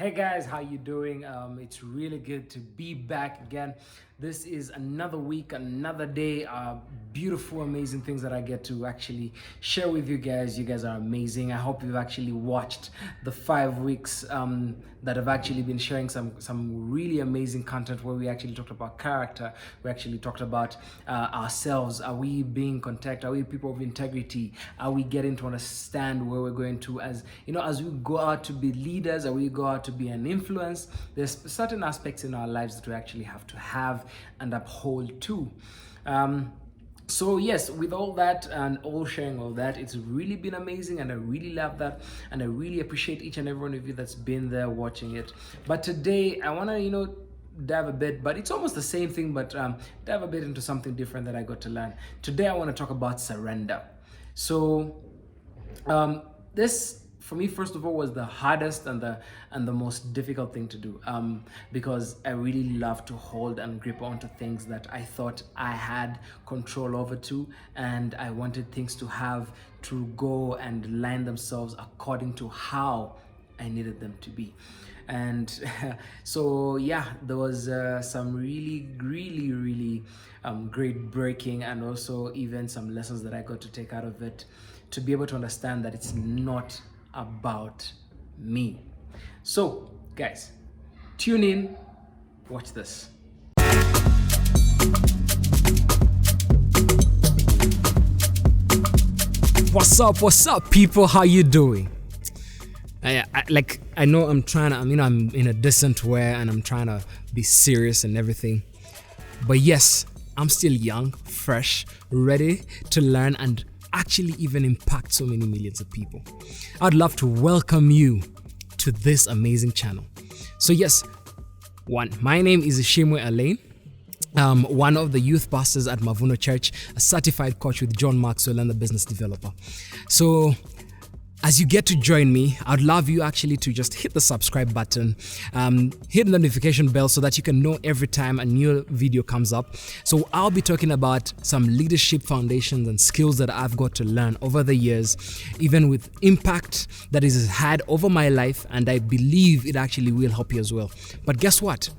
Hey guys, how you doing? It's really good to be back again. This is another week, another day. Beautiful, amazing things that I get to actually share with you guys. You guys are amazing. I hope you've actually watched the 5 weeks that I've actually been sharing some really amazing content where we actually talked about character. We actually talked about ourselves. Are we being contact? Are we people of integrity? Are we getting to understand where we're going to as we go out to be leaders? Are we go out to be an influence? There's certain aspects in our lives that we actually have to have and uphold too. So yes, with all that and all sharing all that, it's really been amazing, and I really love that, and I really appreciate each and every one of you that's been there watching it. But today I want to dive a bit, but it's almost the same thing, but dive a bit into something different that I got to learn today. I want to talk about surrender. So this for me, first of all, was the hardest and the most difficult thing to do, because I really love to hold and grip onto things that I thought I had control over too, and I wanted things to go and line themselves according to how I needed them to be. And so yeah, there was some really great breaking, and also even some lessons that I got to take out of it, to be able to understand that it's not about me. So guys, tune in, watch this. What's up people, how you doing? I know I'm in a decent way, and I'm trying to be serious and everything, but yes, I'm still young, fresh, ready to learn and actually even impact so many millions of people. I'd love to welcome you to this amazing channel. So yes, my name is Ishimwe Alain. One of the youth pastors at Mavuno Church, a certified coach with John Maxwell, and a business developer. So as you get to join me, I'd love you actually to just hit the subscribe button, hit the notification bell so that you can know every time a new video comes up. So I'll be talking about some leadership foundations and skills that I've got to learn over the years, even with impact that it has had over my life, and I believe it actually will help you as well. But guess what?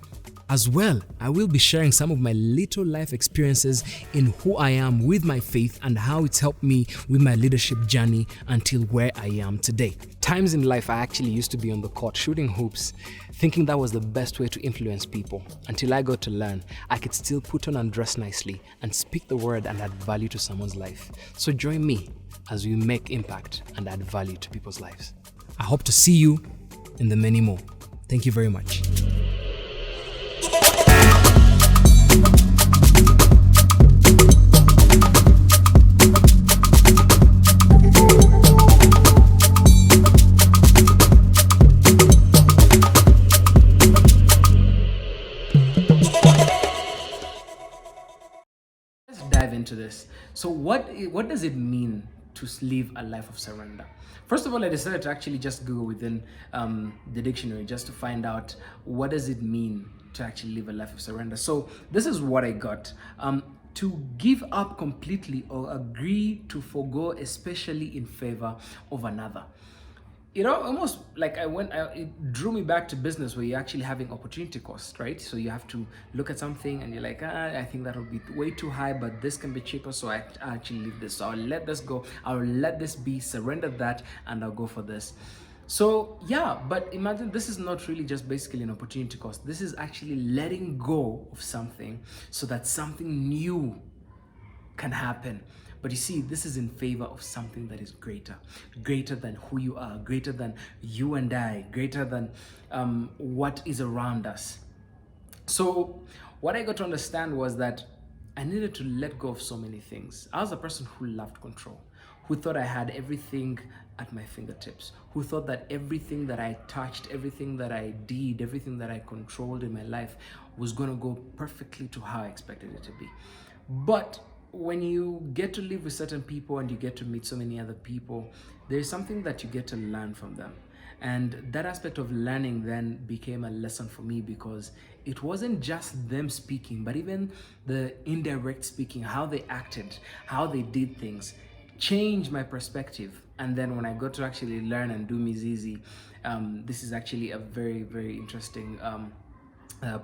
As well, I will be sharing some of my little life experiences in who I am with my faith and how it's helped me with my leadership journey until where I am today. Times in life I actually used to be on the court shooting hoops, thinking that was the best way to influence people, until I got to learn I could still put on and dress nicely and speak the word and add value to someone's life. So join me as we make impact and add value to people's lives. I hope to see you in the many more. Thank you very much. Let's dive into this. So what does it mean to live a life of surrender? First of all, I decided to actually just go within the dictionary just to find out what does it mean to actually live a life of surrender. So this is what I got. To give up completely or agree to forego, especially in favor of another. Almost like it drew me back to business, where you're actually having opportunity cost, right? So you have to look at something and you're like, I think that'll be way too high, but this can be cheaper, so I actually leave this. So I'll let this go. I'll let this be, surrender that, and I'll go for this. So yeah, but imagine this is not really just basically an opportunity cost. This is actually letting go of something so that something new can happen. But you see, this is in favor of something that is greater than who you are, greater than you and I, greater than what is around us. So what I got to understand was that I needed to let go of so many things. I was a person who loved control, who thought I had everything at my fingertips, who thought that everything that I touched, everything that I did, everything that I controlled in my life was going to go perfectly to how I expected it to be. But when you get to live with certain people and you get to meet so many other people, there's something that you get to learn from them. And that aspect of learning then became a lesson for me, because it wasn't just them speaking, but even the indirect speaking, how they acted, how they did things. changed my perspective. And then when I got to actually learn and do Mizizi, this is actually a very, very interesting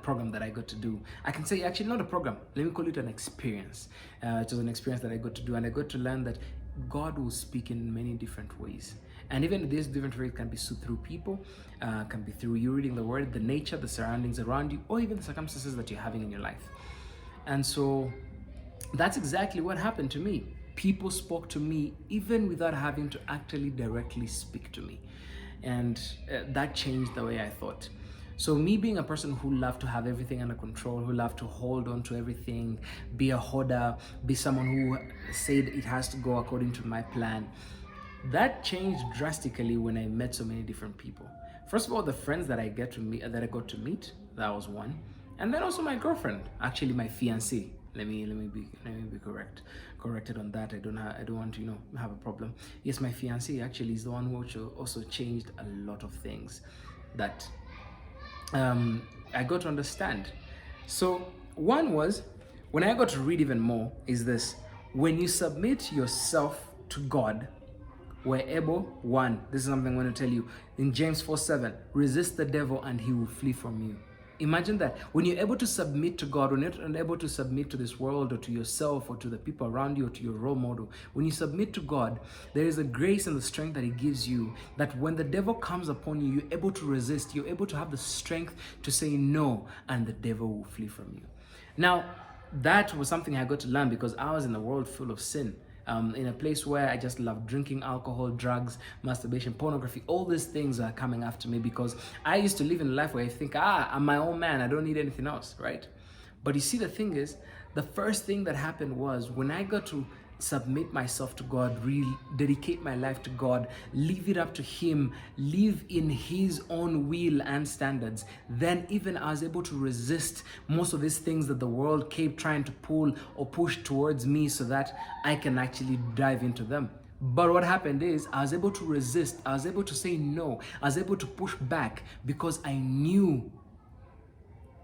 program that I got to do. I can say actually not a program, let me call it an experience. It was an experience that I got to do, and I got to learn that God will speak in many different ways. And even these different ways can be through people, can be through you reading the word, the nature, the surroundings around you, or even the circumstances that you're having in your life. And so that's exactly what happened to me. People spoke to me even without having to actually directly speak to me. And that changed the way I thought. So me being a person who loved to have everything under control, who loved to hold on to everything, be a hoarder, be someone who said it has to go according to my plan, that changed drastically when I met so many different people. First of all, the friends that I got to meet, that was one. And then also my girlfriend, actually my fiancée. Let me be corrected on that. I don't want to have a problem. Yes, my fiancée actually is the one who also changed a lot of things that I got to understand. So one was, when I got to read even more, is this: when you submit yourself to God, we're able, this is something I'm going to tell you in James 4:7, resist the devil and he will flee from you. Imagine that. When you're able to submit to God, when you're not able to submit to this world or to yourself or to the people around you or to your role model, when you submit to God, there is a grace and the strength that he gives you, that when the devil comes upon you, you're able to resist, you're able to have the strength to say no, and the devil will flee from you. Now, that was something I got to learn because I was in a world full of sin. In a place where I just love drinking alcohol, drugs, masturbation, pornography. All these things are coming after me because I used to live in a life where I think, I'm my own man, I don't need anything else, right? But you see, the thing is, the first thing that happened was when I got to submit myself to God, really dedicate my life to God, leave it up to him, live in his own will and standards, then even I was able to resist most of these things that the world kept trying to pull or push towards me so that I can actually dive into them. But what happened is I was able to resist, I was able to say no, I was able to push back because I knew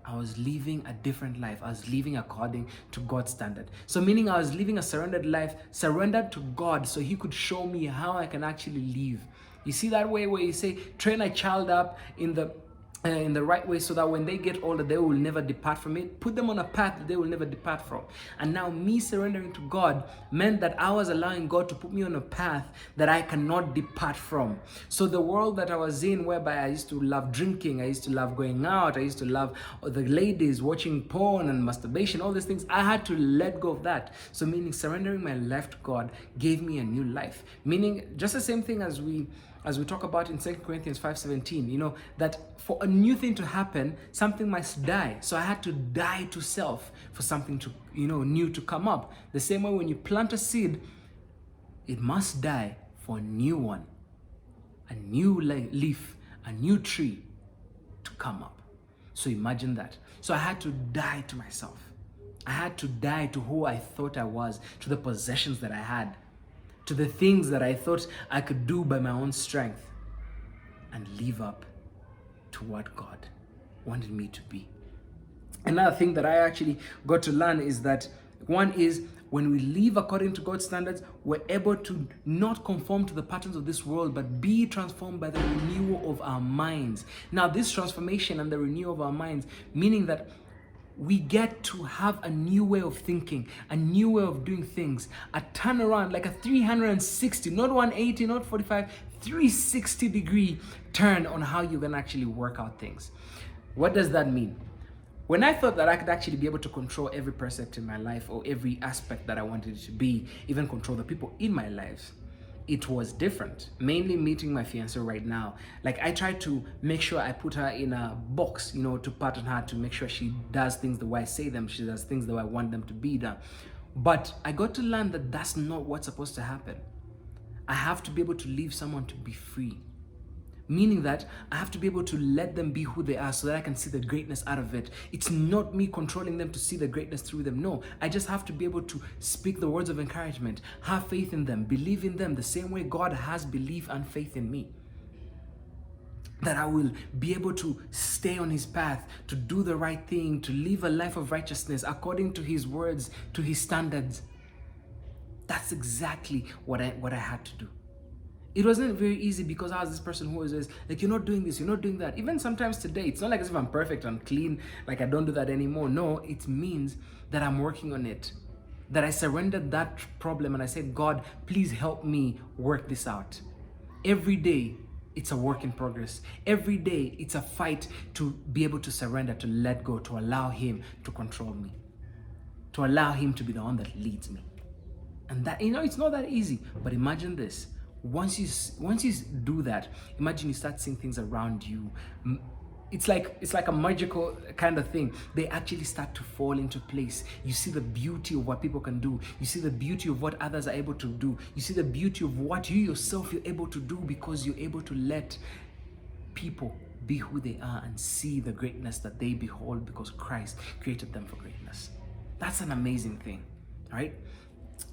I was living a different life. I was living according to God's standard. So meaning I was living a surrendered life, surrendered to God so he could show me how I can actually live. You see that way where you say, train a child up in the right way so that when they get older, they will never depart from it. Put them on a path that they will never depart from. And now me surrendering to God meant that I was allowing God to put me on a path that I cannot depart from. So the world that I was in, whereby I used to love drinking, I used to love going out, I used to love the ladies, watching porn and masturbation, all these things, I had to let go of that. So meaning surrendering my life to God gave me a new life. Meaning just the same thing as we talk about in 2 Corinthians 5:17, that for a new thing to happen, something must die. So I had to die to self for something to, new to come up. The same way when you plant a seed, it must die for a new one, a new leaf, a new tree to come up. So imagine that. So I had to die to myself. I had to die to who I thought I was, to the possessions that I had, to the things that I thought I could do by my own strength, and live up to what God wanted me to be. Another thing that I actually got to learn is that one is when we live according to God's standards, we're able to not conform to the patterns of this world, but be transformed by the renewal of our minds. Now, this transformation and the renewal of our minds, meaning that we get to have a new way of thinking, a new way of doing things, a turnaround, like a 360, not 180, not 45, 360 degree turn on how you can actually work out things. What does that mean? When I thought that I could actually be able to control every percept in my life or every aspect that I wanted it to be, even control the people in my lives, it was different. Mainly meeting my fiancée right now. Like I try to make sure I put her in a box, to pattern her, to make sure she does things the way I say them, she does things the way I want them to be done. But I got to learn that that's not what's supposed to happen. I have to be able to leave someone to be free. Meaning that I have to be able to let them be who they are so that I can see the greatness out of it. It's not me controlling them to see the greatness through them. No, I just have to be able to speak the words of encouragement, have faith in them, believe in them the same way God has belief and faith in me. That I will be able to stay on his path, to do the right thing, to live a life of righteousness according to his words, to his standards. That's exactly what I had to do. It wasn't very easy because I was this person who was always like, you're not doing this, you're not doing that. Even sometimes today, it's not like as if I'm perfect and clean, like I don't do that anymore. No, it means that I'm working on it. That I surrendered that problem and I said, God, please help me work this out. Every day, it's a work in progress. Every day, it's a fight to be able to surrender, to let go, to allow Him to control me, to allow Him to be the one that leads me. And that, it's not that easy. But imagine this. Once you do that, imagine you start seeing things around you. It's like a magical kind of thing. They actually start to fall into place. You see the beauty of what people can do. You see the beauty of what others are able to do. You see the beauty of what you yourself you're able to do, because you're able to let people be who they are and see the greatness that they behold, because Christ created them for greatness. That's an amazing thing, right?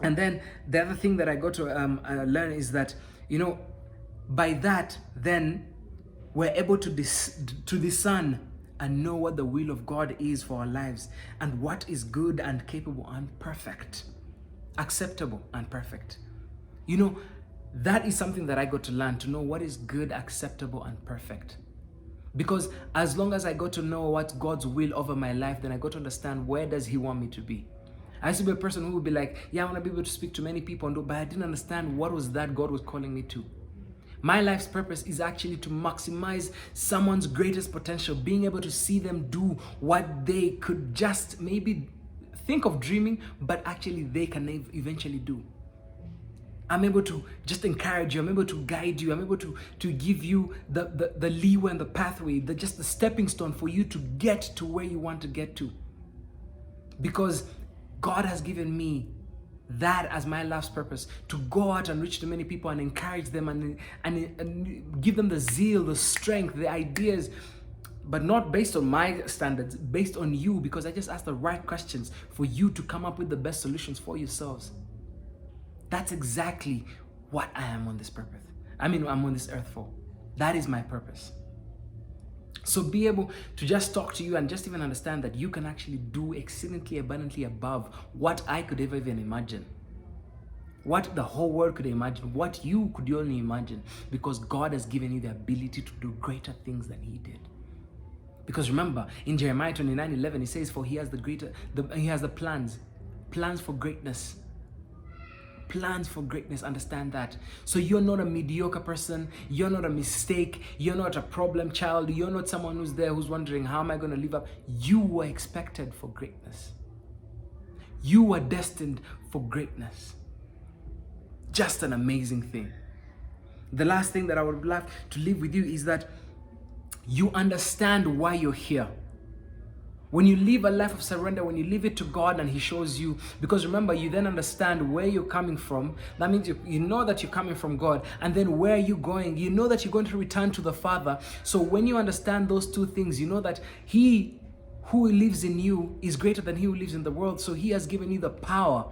And then the other thing that I got to learn is that, by that, then we're able to discern and know what the will of God is for our lives, and what is good and capable and perfect, acceptable and perfect. That is something that I got to learn, to know what is good, acceptable, and perfect. Because as long as I got to know what God's will over my life, then I got to understand, where does He want me to be? I used to be a person who would be like, yeah, I want to be able to speak to many people, but I didn't understand what was that God was calling me to. My life's purpose is actually to maximize someone's greatest potential, being able to see them do what they could just maybe think of dreaming, but actually they can eventually do. I'm able to just encourage you. I'm able to guide you. I'm able to give you the leeway and the pathway, just the stepping stone for you to get to where you want to get to. Because God has given me that as my life's purpose, to go out and reach to many people and encourage them and give them the zeal, the strength, the ideas, but not based on my standards, based on you, because I just ask the right questions for you to come up with the best solutions for yourselves. That's exactly what I am on this purpose. I'm on this earth for. That is my purpose. So be able to just talk to you and just even understand that you can actually do exceedingly abundantly above what I could ever even imagine. What the whole world could imagine, what you could only imagine, because God has given you the ability to do greater things than He did. Because remember, in Jeremiah 29:11, He says, for He has He has the plans for greatness. Plans for greatness, understand that. So you're not a mediocre person, you're not a mistake, you're not a problem child, you're not someone who's there who's wondering, how am I going to live up? You were expected for greatness. You were destined for greatness. Just an amazing thing. The last thing that I would like to leave with you is that you understand why you're here. When you live a life of surrender, when you leave it to God and He shows you, because remember, you then understand where you're coming from. That means you know that you're coming from God. And then where you're going, you know that you're going to return to the Father. So when you understand those two things, you know that He who lives in you is greater than He who lives in the world. So He has given you the power.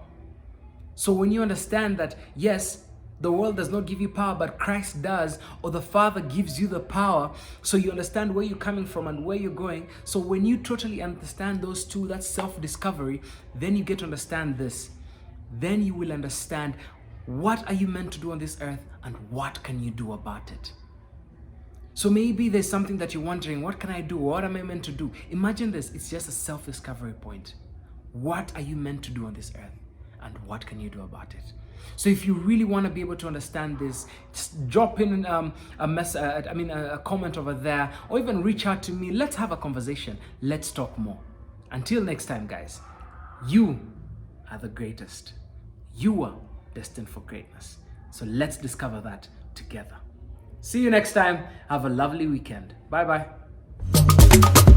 So when you understand that, yes, the world does not give you power, but Christ does, or the Father gives you the power, so you understand where you're coming from and where you're going. So when you totally understand those two, that's self-discovery, then you get to understand this. Then you will understand, what are you meant to do on this earth and what can you do about it? So maybe there's something that you're wondering, what can I do? What am I meant to do? Imagine this, it's just a self-discovery point. What are you meant to do on this earth and what can you do about it? So if you really want to be able to understand this, just drop in a comment over there, or even reach out to me. Let's have a conversation. Let's talk more. Until next time, guys, you are the greatest. You are destined for greatness. So let's discover that together. See you next time. Have a lovely weekend. Bye-bye.